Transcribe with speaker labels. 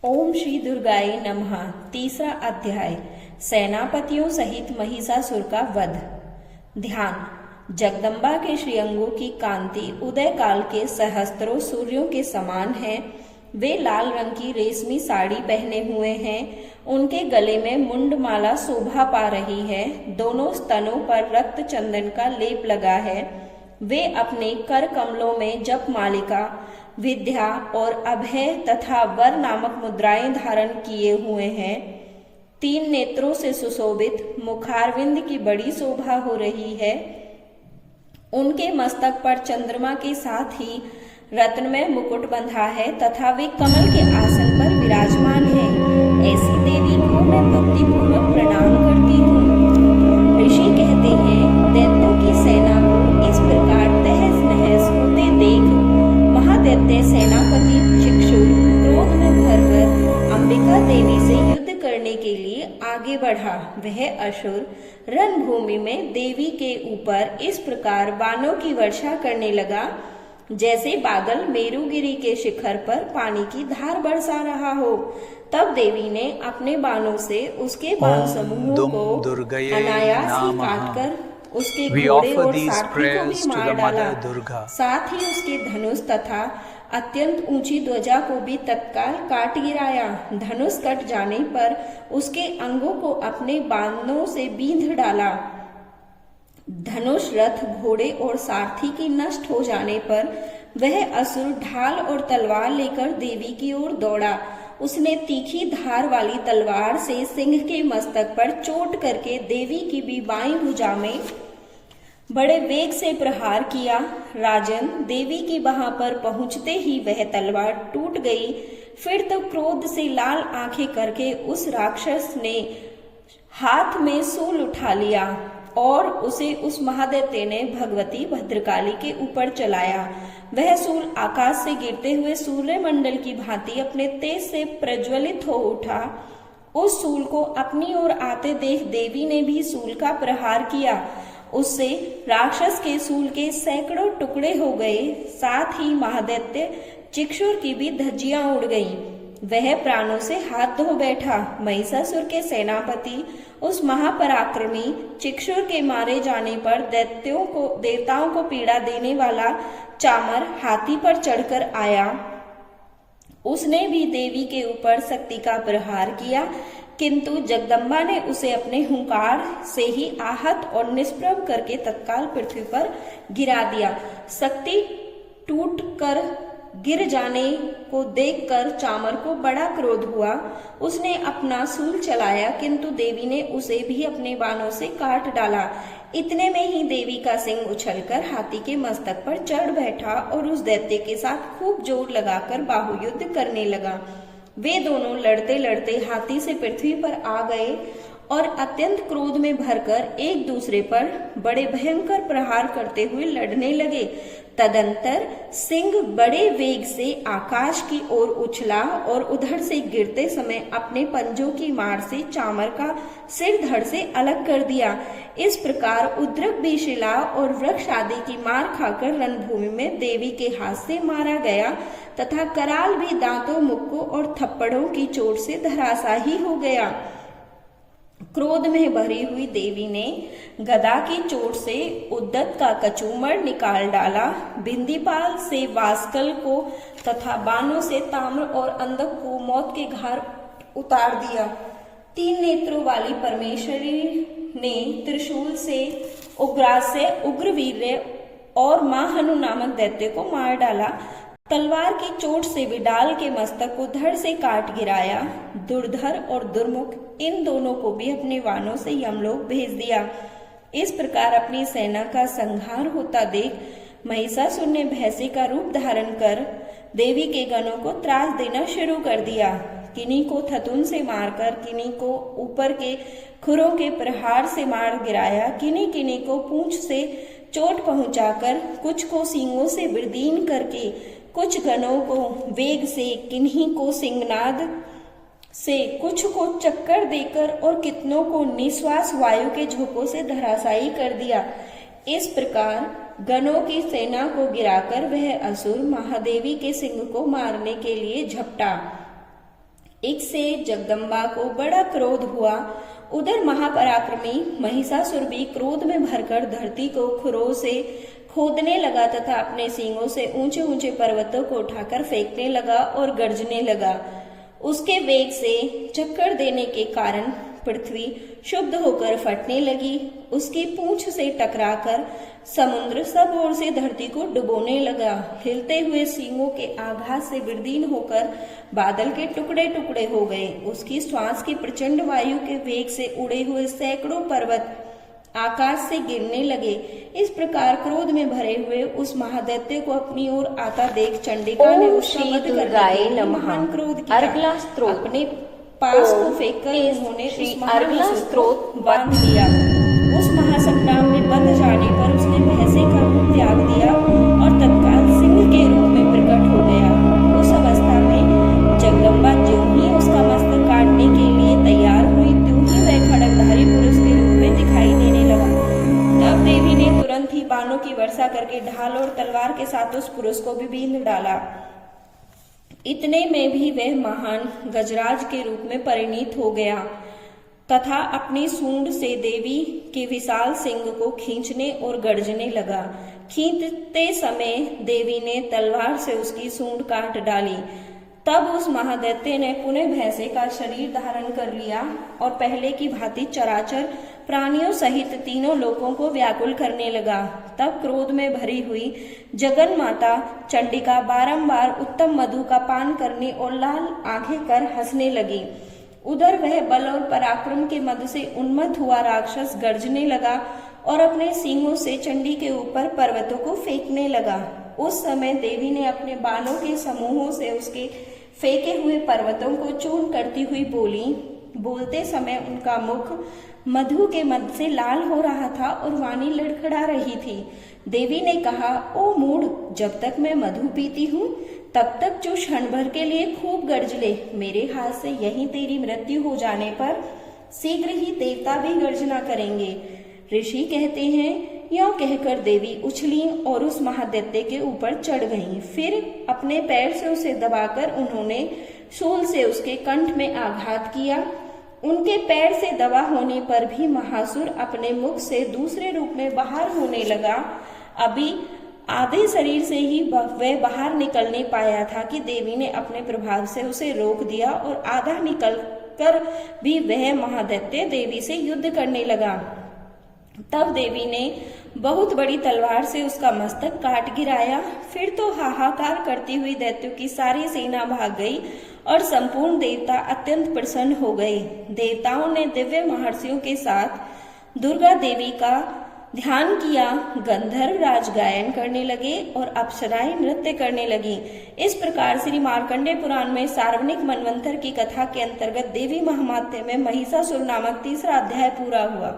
Speaker 1: ओम श्री दुर्गाय नमः। तीसरा अध्याय, सेनापतियों सहित महिषासुर का वध। ध्यान। जगदम्बा के श्रीअंगों की कांति उदय काल के सहस्त्रों सूर्यों के समान है। वे लाल रंग की रेशमी साड़ी पहने हुए हैं। उनके गले में मुंडमाला शोभा पा रही है। दोनों स्तनों पर रक्त चंदन का लेप लगा है। वे अपने कर कमलों में जप मालिका, विद्या और अभय तथा वर नामक मुद्राएं धारण किए हुए हैं। 3 नेत्रों से सुशोभित मुखारविंद की बड़ी शोभा हो रही है। उनके मस्तक पर चंद्रमा के साथ ही रत्नमय मुकुट बंधा है तथा वे कमल के आसन पर विराजमान हैं। ऐसी देवी को मैं भक्तिपूर्वक प्रणाम करती हूँ। ऋषि कहते हैं, दैत्यों की सेना को इस प्रकार तहस नहस होते देख महादैत्य सेनापति चिक्षुर क्रोध में भरकर अंबिका देवी से युद्ध करने के लिए आगे बढ़ा। वह असुर रणभूमि में देवी के ऊपर इस प्रकार बाणों की वर्षा करने लगा जैसे बादल मेरुगिरी के शिखर पर पानी की धार बरसा रहा हो। तब देवी ने अपने बाणों से उसके बाण समूहों को अनायास ही काटकर उसके घोड़े और सारथी को भी मार डाला। साथ ही उसके धनुष तथा अत्यंत ऊंची ध्वजा को भी तत्काल काट गिराया। धनुष कट जाने पर उसके अंगों को अपने बाणों से बींध डाला। धनुष, रथ, घोड़े और सारथी के नष्ट हो जाने पर वह असुर ढाल और तलवार लेकर देवी की ओर दौड़ा। उसने तीखी धार वाली तलवार से सिंह के मस्तक पर चोट करके देवी की भी बाईं भुजा में बड़े वेग से प्रहार किया। राजन, देवी की बाह पर पहुंचते ही वह तलवार टूट गई। फिर तो क्रोध से लाल आंखें करके उस राक्षस ने हाथ में शूल उठा लिया और उसे उस महादैत्य ने भगवती भद्रकाली के ऊपर चलाया। वह शूल आकाश से गिरते हुए सूर्यमंडल की भांति अपने तेज से प्रज्वलित हो उठा। उस शूल को अपनी ओर आते देख देवी ने भी शूल का प्रहार किया। उससे राक्षस के शूल के सैकड़ों टुकड़े हो गए। साथ ही महादैत्य चिक्षुर की भी धज्जियां उड़ गईं। वह प्राणों से हाथ धो बैठा। महिषासुर के सेनापति उस महापराक्रमी चिक्षुर के मारे जाने पर देवताओं को पीड़ा देने वाला चामर हाथी पर चढ़कर आया। उसने भी देवी के ऊपर शक्ति का प्रहार किया, किंतु जगदम्बा ने उसे अपने हुंकार से ही आहत और निष्प्रभ करके तत्काल पृथ्वी पर गिरा दिया। शक्ति टूट कर गिर जाने को देखकर चामर को बड़ा क्रोध हुआ। उसने अपना शूल चलाया, किंतु देवी ने उसे भी अपने बाणों से काट डाला। इतने में ही देवी का सिंह उछलकर हाथी के मस्तक पर चढ़ बैठा और उस दैत्य के साथ खूब जोर लगाकर बाहुयुद्ध करने लगा। वे दोनों लड़ते लड़ते हाथी से पृथ्वी पर आ गए और अत्यंत क्रोध में भरकर एक दूसरे पर बड़े भयंकर प्रहार करते हुए लड़ने लगे। तदंतर सिंह बड़े वेग से आकाश की ओर उछला और उधर से गिरते समय अपने पंजों की मार से चामर का सिर धड़ से अलग कर दिया। इस प्रकार उद्रक भी शिला और वृक्ष आदि की मार खाकर रणभूमि में देवी के हाथ से मारा गया तथा कराल भी दांतों, मुक्कों और थप्पड़ों की चोट से धराशायी हो गया। क्रोध में भरी हुई देवी ने गदा की चोट से उद्दत का कचूमर निकाल डाला। बिंदीपाल से वास्कल को तथा बाणों से ताम्र और अंधक को मौत के घाट उतार दिया। 3 नेत्रों वाली परमेश्वरी ने त्रिशूल से उग्रास्य, उग्रवीर्य और माहनु नामक दैत्य को मार डाला। तलवार की चोट से विडाल के मस्तक को धड़ से काट गिराया। दुर्धर और दुर्मुख इन दोनों को भी अपने वानों से यमलोक भेज दिया। इस प्रकार अपनी सेना का संहार होता देख महिषासुर ने भैंसे का रूप धारण कर देवी के गणों को त्रास देना शुरू कर दिया। किन्हीं को थतुन से मारकर, किन्हीं को ऊपर के खुरों के प्रहार से मार गिराया, किन्हीं किन्हीं को पूंछ से चोट पहुंचाकर, कुछ को सींगों से विदीर्ण करके, कुछ गणों को वेग से, किन्हीं को सिंहनाद से, कुछ को चक्कर देकर और कितनों को निश्वास वायु के झोंकों से धराशायी कर दिया। इस प्रकार गणों की सेना को गिराकर वह असुर महादेवी के सिंह को मारने के लिए झपटा। इससे जगदम्बा को बड़ा क्रोध हुआ। उधर महापराक्रमी महिषासुर भी क्रोध में भरकर धरती को खुरों से खोदने लगा तथा अपने सींगों से ऊंचे ऊंचे पर्वतों को उठाकर फेंकने लगा और गर्जने लगा। उसके वेग से चक्कर देने के कारण पृथ्वी शुद्ध होकर फटने लगी। उसकी पूंछ से टकराकर समुद्र सब ओर से धरती को डुबोने लगा। हिलते हुए सींगों के आघात से विदीर्ण होकर बादल के टुकड़े टुकड़े हो गए। उसकी श्वास की प्रचंड वायु के वेग से उड़े हुए सैकड़ों पर्वत आकाश से गिरने लगे। इस प्रकार क्रोध में भरे हुए उस महादैत्य को अपनी ओर आता देख चंडिका ने उसका वध करने के लिए महान क्रोध किया। अपने पास को फेंककर उन्होंने उस महासुर को बांध लिया। उस महासंग्राम में बंध जाने पर उसने भैंसे का रूप त्याग दिया और तत्काल सिंह के रूप में प्रकट हो गया। उस अवस्था में जगदम्बा ज्यों ही उसका मस्तक काटने के लिए तैयार हुई त्यों ही वह खड्गधारी पुरुष के रूप में दिखाई देने लगा। तब देवी ने तुरंत ही बाणों की वर्षा करके ढाल और तलवार के साथ उस पुरुष को भी बींध डाला। इतने में भी वह महान गजराज के रूप में परिणित हो गया तथा अपनी सूंड से देवी के विशाल सिंग को खींचने और गर्जने लगा। खींचते समय देवी ने तलवार से उसकी सूंड काट डाली। तब उस महादैत्य ने पुनः भैंसे का शरीर धारण कर लिया और पहले की भांति चराचर प्राणियों सहित तीनों लोकों को व्याकुल करने लगा। तब क्रोध में भरी हुई जगन माता चंडिका बारंबार उत्तम मधु का पान करने और लाल आंखें कर हंसने लगी। उधर वह बल और पराक्रम के मद से उन्मत्त हुआ राक्षस गर्जने लगा और अपने सींगों से चंडी के ऊपर पर्वतों को फेंकने लगा। उस समय देवी ने अपने बालों के समूहों से उसके फेंके हुए पर्वतों को चूर्ण करती हुई बोली। बोलते समय उनका मुख मधु के मद से लाल हो रहा था और वाणी लड़खड़ा रही थी। देवी ने कहा, ओ मूढ़, जब तक मैं मधु पीती हूँ तब तक जो क्षण भर के लिए खूब गर्ज ले। मेरे हाथ से यहीं तेरी मृत्यु हो जाने पर शीघ्र ही देवता भी गर्जना करेंगे। ऋषि कहते हैं, यों कहकर देवी उछली और उस महादैत्य के ऊपर चढ़ गईं। फिर अपने पैर से उसे दबाकर उन्होंने शूल से उसके कंठ में आघात किया। उनके पैर से दबा होने पर भी महासुर अपने मुख से दूसरे रूप में बाहर होने लगा। अभी आधे शरीर से ही वह बाहर निकल नहीं पाया था कि देवी ने अपने प्रभाव से उसे रोक दिया और आधा निकल कर भी वह महादैत्य देवी से युद्ध करने लगा। तब देवी ने बहुत बड़ी तलवार से उसका मस्तक काट गिराया। फिर तो हाहाकार करती हुई दैत्यों की सारी सेना भाग गई और संपूर्ण देवता अत्यंत प्रसन्न हो गए। देवताओं ने दिव्य महर्षियों के साथ दुर्गा देवी का ध्यान किया। गंधर्व राज गायन करने लगे और अप्सराएं नृत्य करने लगी। इस प्रकार श्री मार्कंडेय पुराण में सार्वनिक मनवंतर की कथा के अंतर्गत देवी महात्म्य में महिषासुर नामक तीसरा अध्याय पूरा हुआ।